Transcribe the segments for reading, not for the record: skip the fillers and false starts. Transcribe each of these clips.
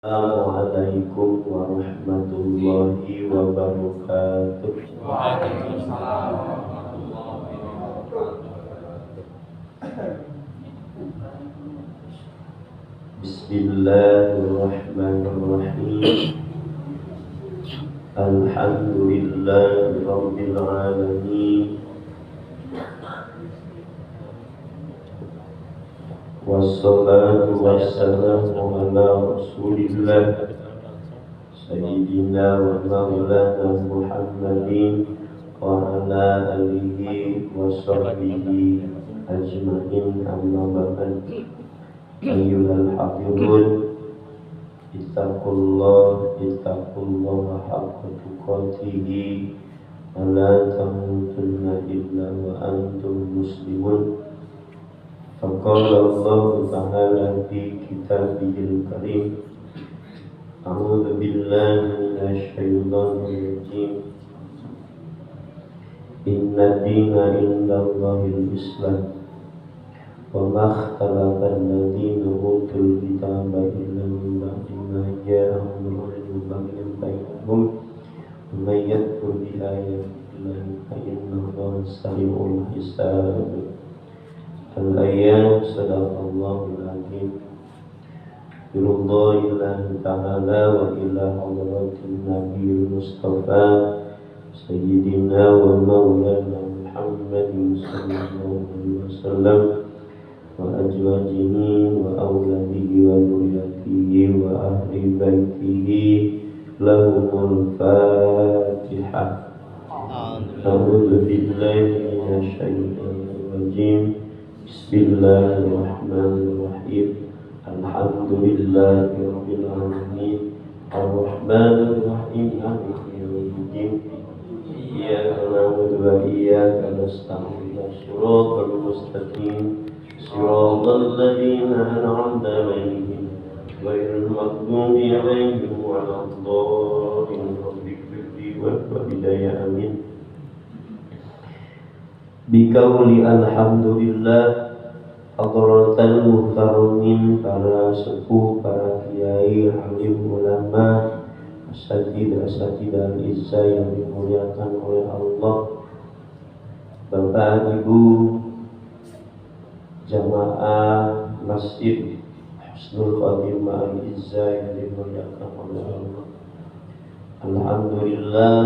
Assalamualaikum warahmatullahi wabarakatuh. Waalaikumsalam warahmatullahi wabarakatuh. Bismillahirrahmanirrahim. Alhamdulillahi rabbil alamin. Wassalatu wassalamu ala rasulillah Sayyidina wa maulana Muhammadin wa ala alihi wa sahbihi ajma'in, amma ba'd. Ayyuhal hadirun, ittaqullaha haqqa tuqatih wa la tamutunna illa wa antum muslimun. Faqala Allah Ta'ala fi kitabihil karim, a'udzu billahi minasy syaithanir rajim. Inna dina indallahil Islam wa ma ikhtalafa alladziina utul kitaba illa min ba'di ma ja'ahumul ilmu baghyan bainahum wa may yakfur bi ayatillahi fa inna Allaha sari'ul hisab. Al-ayat, sadaqallahul azim. Birullahillahi ta'ala wa ila hadratin nabiyil mustafa sayyidina wa maulana Muhammadin sallallahu alaihi wasallam wa azwajihi wa awladihi wa dhurriyyatihi wa ahli baitihi lahumul fatihah. A'udzu billahi minasy syaithanir rajim. Bismillahirrahmanirrahim. Alhamdulillahi rabbil alamin. Ar-Rahmanir Rahim. Maliki yaumiddin. Iyyaka na'budu wa iyyaka nasta'in. Shiratal mustaqim. Shiratal ladzina an'amta 'alaihim ghairil maghdubi 'alaihim waladdallin. Rabbi ighfirli wa hidayah. Amin. Bikauli alhamdulillah, hadratal muhtaromin, para sepuh, para kiai, alim ulama, asatidah al-izzah yang dimuliakan oleh Allah, Bapak Ibu jamaah Masjid Husnul Khotimah al-Izzah yang dimuliakan oleh Allah. Alhamdulillah,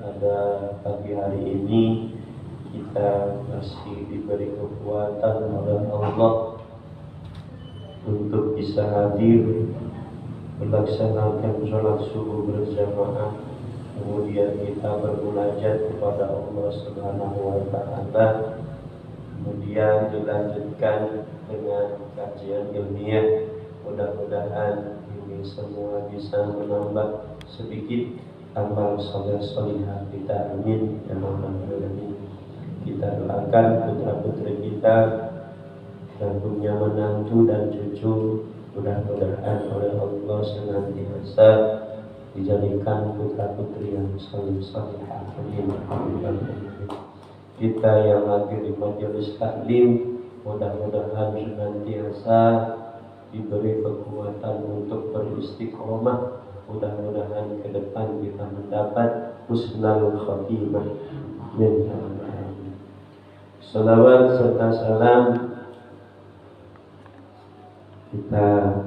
pada pagi hari ini kita masih diberi kekuatan oleh Allah untuk bisa hadir melaksanakan sholat subuh berjamaah, kemudian kita bermunajat kepada Allah Subhanahu wa Ta'ala, kemudian dilanjutkan dengan kajian ilmiah. Mudah-mudahan ini semua bisa menambah sedikit amal saleh salihah kita. Amin ya rabbal alamin. Kita doakan putra-putri kita dan punya menantu dan cucu, mudah-mudahan oleh Allah senantiasa dijadikan putra-putri yang saleh-salihah. Amin. Kita yang lagi di majelis taklim, mudah-mudahan senantiasa diberi kekuatan untuk beristiqomah. Mudah-mudahan ke depan kita mendapat husnul khotimah. Amin. Salawat serta salam kita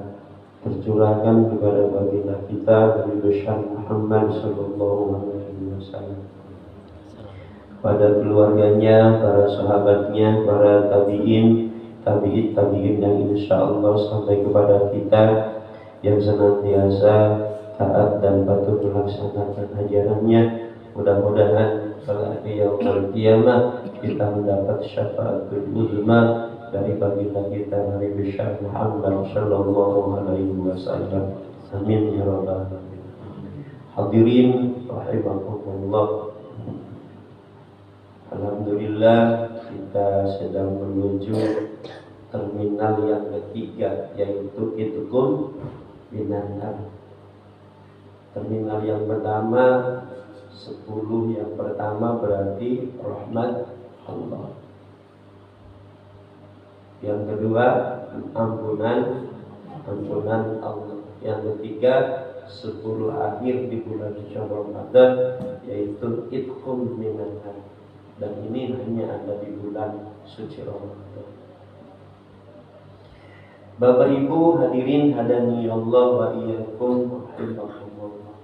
tercurahkan kepada baginda kita Nabi besar Muhammad sallallahu alaihi wasallam, pada keluarganya, para sahabatnya, para tabi'in yang insyaallah sampai kepada kita yang senantiasa taat dan patuh melaksanakan ajarannya. Mudah-mudahan kelak di yaumul qiyamah kita mendapat syafaatul uzma dari baginda kita Nabi besar Muhammad sallallahu alaihi wasallam. Amin ya rabbal alamin. Hadirin rahimakumullah. Alhamdulillah, kita sedang menuju terminal yang ketiga, yaitu Idkhul minan nar. Terminal yang pertama 10 yang pertama berarti rahmat Allah. Yang kedua ampunan Allah. Yang ketiga 10 akhir di bulan Ramadan, yaitu itqum minan nar. Dan ini hanya ada di bulan suci Ramadan. Bapak Ibu hadirin hadani Allah wa iyyakum rahimakumullah.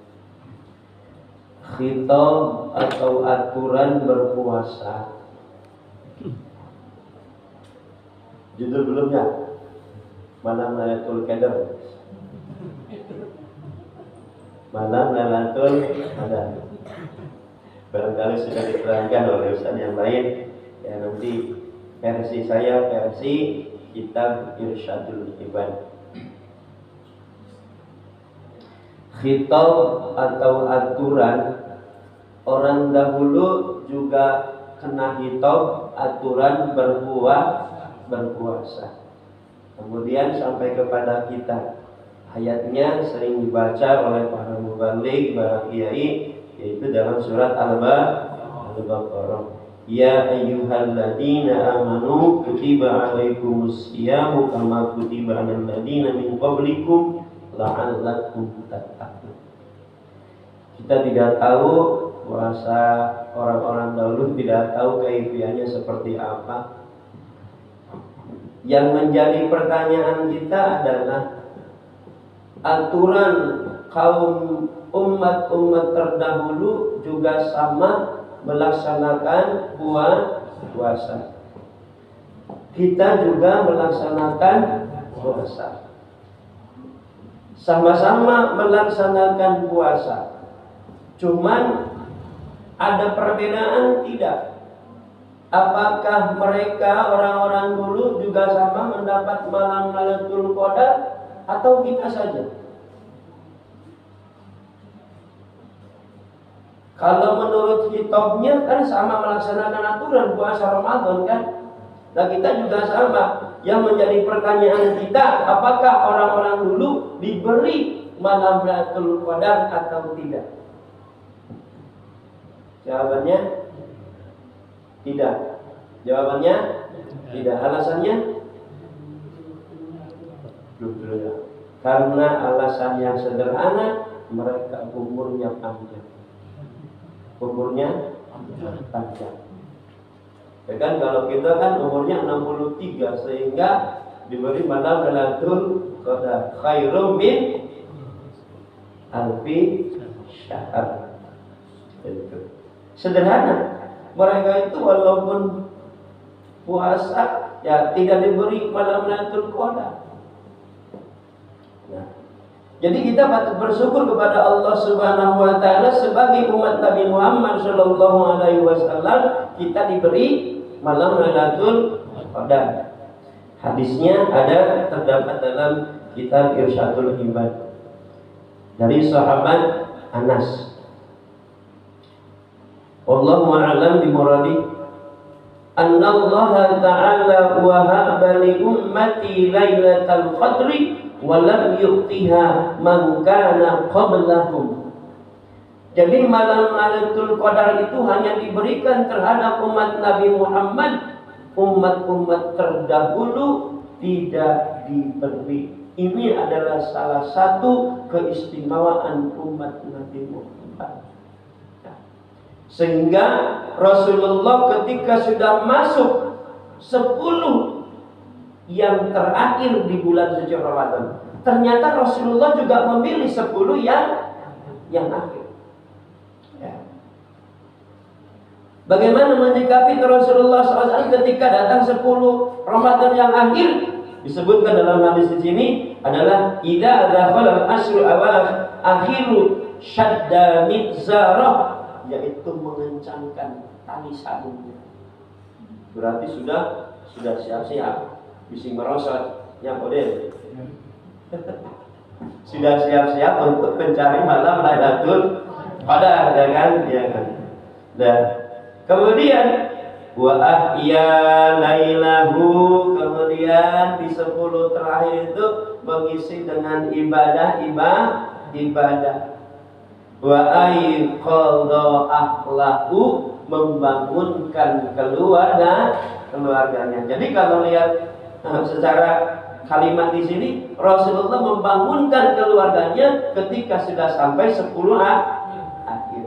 Khitab atau aturan berpuasa. Judul belumnya Malam Lailatul Qadar. Malam Lailatul Qadar. Barangkali sudah diterangkan oleh ustaz yang lain. Ya, nanti versi saya versi kitab Irsyadul Ibad. Khitab atau aturan, orang dahulu juga kena khitab aturan berpuasa. Kemudian sampai kepada kita. Ayatnya sering dibaca oleh para mubaligh, para kiai, yaitu dalam surat Al-Baqarah. Ya ayyuhalladzina amanu kutiba alaikumus syiyamu kama kutiba alal ladzina min qablikum la'allakum tattaqun. Kita tidak tahu puasa orang-orang dahulu, tidak tahu kaifiahnya seperti apa. Yang menjadi pertanyaan kita adalah aturan kaum umat-umat terdahulu juga sama melaksanakan puasa. Kita juga melaksanakan puasa. Sama-sama melaksanakan puasa. Cuman ada perbedaan tidak? Apakah mereka orang-orang dulu juga sama mendapat malam Lailatul Qadar atau kita saja? Kalau menurut kitabnya kan sama melaksanakan aturan puasa Ramadan kan? Nah kita juga sama. Yang menjadi pertanyaan kita, apakah orang-orang dulu diberi malam Lailatul Qadar atau tidak? Jawabannya tidak. Jawabannya tidak. Alasannya? Karena alasan yang sederhana, mereka umurnya panjang. Umurnya panjang. Ya kan kalau kita kan umurnya 63 sehingga diberi malam Lailatul Qadar khairum min alfi syahr. Itu sederhana. Mereka itu walaupun puasa ya tidak diberi malam Lailatul Qadar. Nah, jadi kita patut bersyukur kepada Allah Subhanahu wa taala sebagai umat Nabi Muhammad sallallahu alaihi wasallam kita diberi malam Lailatul Qadar. Hadisnya ada terdapat dalam kitab Irsyadul Ibad dari sahabat Anas. Wallahu a'lam bimuradi. Anna Allah ta'ala wahaba li ummati lailatul qadri wa lam yu'tiha man kana qablahum. Jadi malam Lailatul Qadar itu hanya diberikan terhadap umat Nabi Muhammad. Umat-umat terdahulu tidak diberi. Ini adalah salah satu keistimewaan umat Nabi Muhammad. Sehingga Rasulullah ketika sudah masuk 10 yang terakhir di bulan suci Ramadan, ternyata Rasulullah juga memilih 10 yang akhir. Ya. Bagaimana menyikapi Rasulullah SAW ketika datang 10 Ramadan yang akhir? Disebutkan dalam hadis di sini adalah idza dakhala al-ashr awal akhiru shadda mizarah, yaitu mengencangkan tali sabunnya. Berarti sudah siap-siap, bising merosot, yang kode. Sudah siap-siap untuk mencari malam Lailatul Qadar, ya kan? Ya kan. Dan kemudian wa ahya lailahu, kemudian di 10 terakhir itu mengisi dengan ibadah. Wa aiqadha ahlahu, membangunkan keluarganya. Jadi kalau lihat secara kalimat di sini Rasulullah membangunkan keluarganya ketika sudah sampai 10 akhir.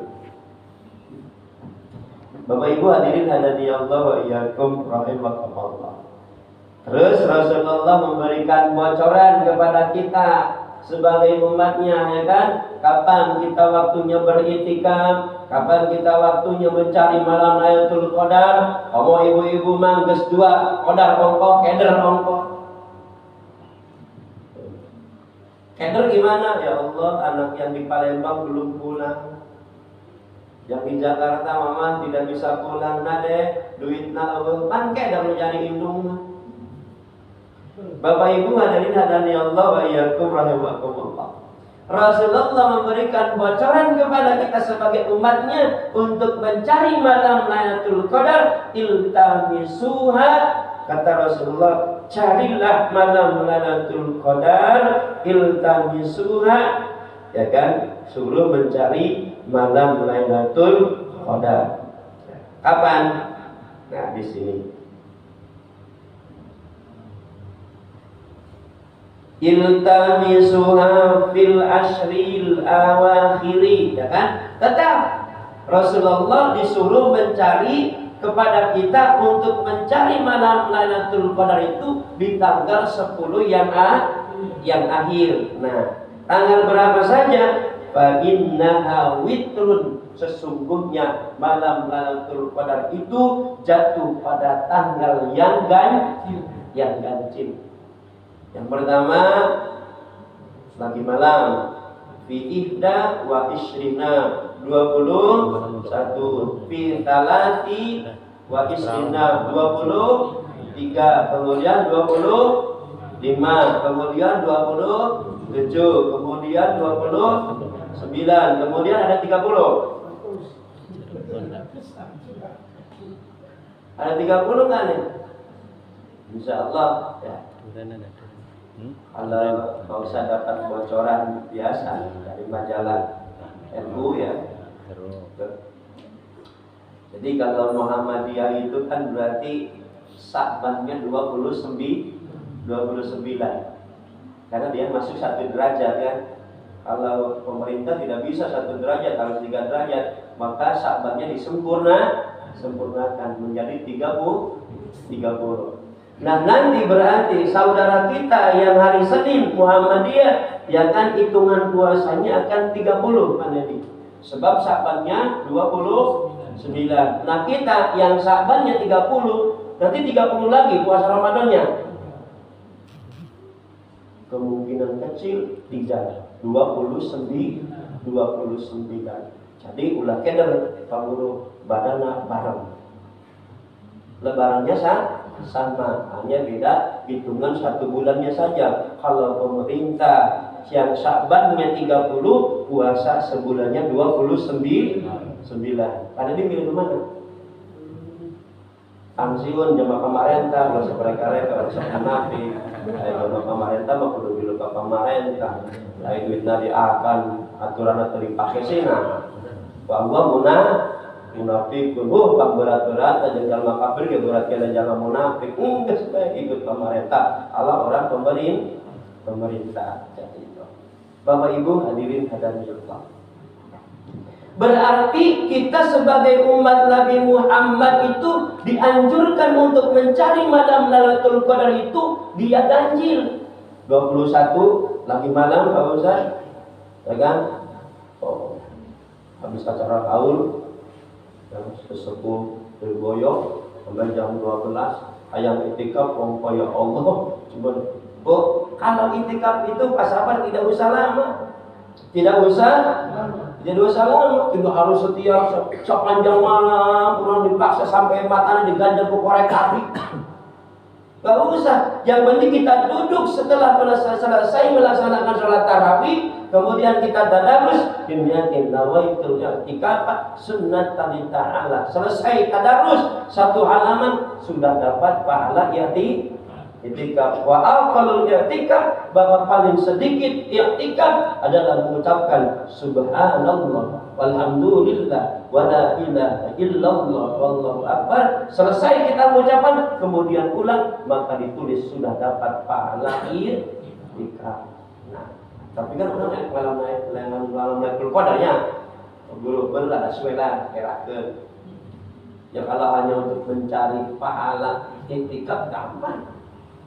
Bapak Ibu hadirin hadani Allah wa iyyakum rahimakumullah. Terus Rasulullah memberikan bocoran kepada kita sebagai umatnya, ya kan? Kapan kita waktunya beriktikaf, kapan kita waktunya mencari malam Lailatul Qadar. Kamu ibu-ibu mangges dua, qadar ongko, keder ongko. Keder gimana? Ya Allah, anak yang di Palembang belum pulang. Yang di Jakarta mama tidak bisa pulang, nade duitna eueuh pan keder menjadi indung. Bapak Ibu hadirin hadani Allah wa iyyakum rahimakumullah. Rasulullah memberikan bocoran kepada kita sebagai umatnya untuk mencari malam Lailatul Qadar. Iltamisuha, kata Rasulullah, carilah malam Lailatul Qadar. Iltamisuha, ya kan, suruh mencari malam Lailatul Qadar. Kapan? Nah, di sini. Iltamisuha fil ashril awakhiri, ya kan? Tetap Rasulullah disuruh mencari kepada kita untuk mencari malam Lailatul Qadar itu di tanggal 10 yang akhir. Nah, tanggal berapa saja? Fa innaha witrun, sesungguhnya malam Lailatul Qadar itu jatuh pada tanggal yang ganjil. Yang pertama, lagi malam fi ihda wa ishrina, 21, fi talati wa ishrina, 23, kemudian 25, kemudian 27, kemudian 29, kemudian ada 30. Ada 30 kan ya? Insyaallah ya. Kalau mau usah dapat bocoran biasa dari majalah NU ya. Jadi kalau Muhammadiyah itu kan berarti Sa'bannya 29, karena dia masuk 1 derajat kan. Kalau pemerintah tidak bisa 1 derajat, harus 3 derajat, maka Sa'bannya disempurnakan menjadi 30. Nah, nanti berarti saudara kita yang hari Senin Muhammadiyah, ya kan, hitungan puasanya akan 30 Pak Nedi. Sebab Sa'bannya 29. Nah, kita yang Sa'bannya 30, nanti 30 lagi puasa Ramadannya. Kemungkinan kecil tidak, 29. Jadi ulah keder panguru badana bareng. Lebarannya sama, hanya beda hitungan 1 bulannya saja. Kalau pemerintah yang Sa'bannya 30, puasa sebulannya 29. Karena dia milih mana? Pensiun jamaah pemerintah, kalau seperti kalau sepenapi, jamaah pemerintah mah kudu bilu ke pemerintah. Lain duitnya diakan aturan atau dipakai sina. Bahwa munafikun, bang berat-berat aja jalma kafir, ya berat kena jalma munafik. Enggak, supaya ikut pemerintah. Allah orang pemerintah. Jadi itu. Bapak Ibu hadirin hadani Allah. Berarti kita sebagai umat Nabi Muhammad itu dianjurkan untuk mencari malam Lailatul Qadar itu dia ganjil. 21 lagi malam Pak Ustaz, ya kan? Oh, habis acara haul yang sesepuh bergoyong sampai jam 12 ayam itikaf ya Allah. Cuma kalau itikaf itu pas sabar tidak usah lama. Tidak usah lama, tidak harus setia sepanjang malam, kurang dipaksa sampai matanya diganjal ke korek api. Gak usah. Yang penting kita duduk setelah selesai melaksanakan sholat tarawih, kemudian kita tadarus biniyatin nawaitul i'tikaf sunnatan ta'ala. Selesai tadarus 1 halaman sudah dapat pahala I'tikaf. Wa aqallul i'tikaf, bahwa paling sedikit i'tikaf adalah mengucapkan subhanallah walhamdulillah wala ilaha illallah wallahu akbar. Selesai kita mengucapkan, kemudian pulang, maka ditulis sudah dapat pahala i'tikaf. Nah, tapi kan orang malam naik qadarnya guru belah suela kerakeun. Ya kalau hanya untuk mencari pahala i'tikaf gampang.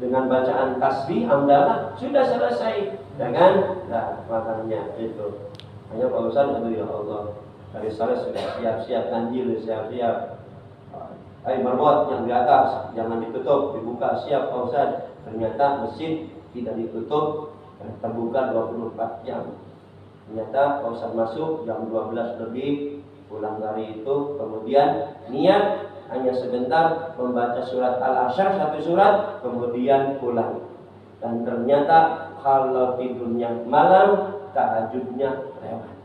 Dengan bacaan tasbih, hamdalah, sudah selesai. Jangan, nah makanya itu. Hanya Pak Ustaz, ya Allah, dari sore sudah siap-siap ganjil, siap-siap. Air marbot yang di atas jangan ditutup, dibuka, siap Pak Ustaz. Ternyata mesin tidak ditutup, terbuka 24 jam. Ternyata Pak Ustaz masuk jam 12 lebih, pulang dari itu, kemudian niat hanya sebentar membaca surat Al-Asyr, satu surat, kemudian pulang. Dan ternyata kalau tidurnya malam, tahajudnya lewat.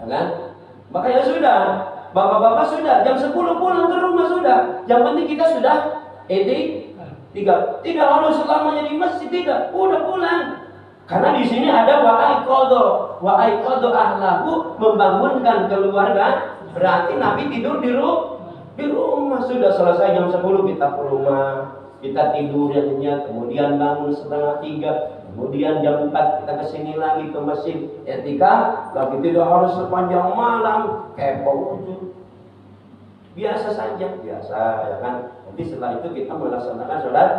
Ya kan? Makanya sudah, bapak-bapak sudah, jam 10 pulang ke rumah sudah. Yang penting kita sudah tidak harus selamanya di masjid, tidak, udah pulang. Karena di sini ada wa'aiqadha ahlahu, membangunkan keluarga. Berarti Nabi tidur di rumah. Sudah selesai jam 10 kita ke rumah, kita tidur yang nyenyak, kemudian bangun setengah 3, kemudian jam 4 kita kesini lagi ke masjid i'tikaf. Lagi tidak harus sepanjang malam kepo, biasa saja, biasa ya kan. Nanti setelah itu kita melaksanakan sholat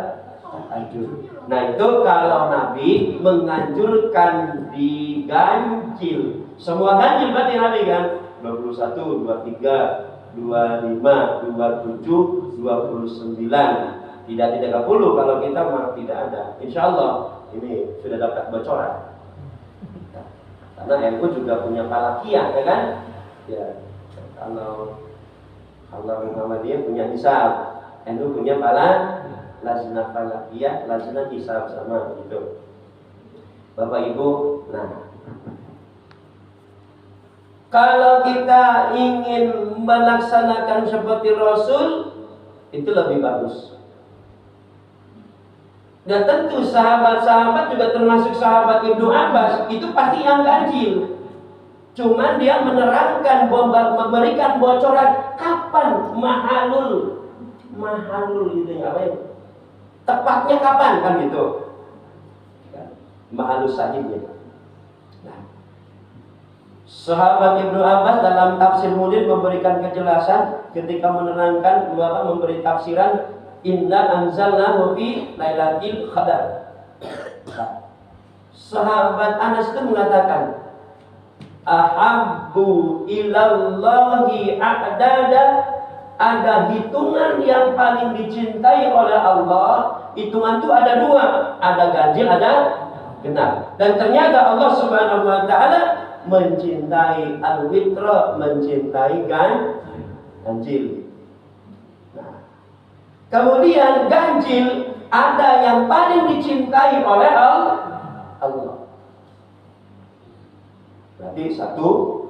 tahajud. Nah itu kalau Nabi menganjurkan diganjil, semua ganjil berarti Nabi kan 21, 23, 25, 27, 29, tidak 30. Kalau kita mah tidak ada. Insya Allah ini sudah dapat bocoran. Karena MU juga punya falakiyah, ya kan? Ya, kalau Muhammadiyah punya hisab, MU punya lajnah falakiyah, lajnah hisab, sama gitu. Bapak Ibu, nah, kalau kita ingin melaksanakan seperti Rasul, itu lebih bagus. Dan tentu sahabat-sahabat juga termasuk sahabat Ibnu Abbas, itu pasti yang ganjil. Cuman dia menerangkan, memberikan bocoran kapan mahalul gitu ya, apa ya? Tepatnya kapan kan gitu. Mahalus sahihnya. Sahabat Ibnu Abbas dalam tafsir Munir memberikan kejelasan ketika menerangkan, memberi tafsiran inna anzalnahu fi lailatul qadar. Sahabat Anas itu mengatakan ahabbu ilallahi a'dada, ada hitungan yang paling dicintai oleh Allah. Hitungan itu ada dua, ada ganjil, ada genap. Dan ternyata Allah Subhanahu wa taala mencintai al-witra, mencintai ganjil. Nah, kemudian ganjil ada yang paling dicintai oleh Allah. Berarti satu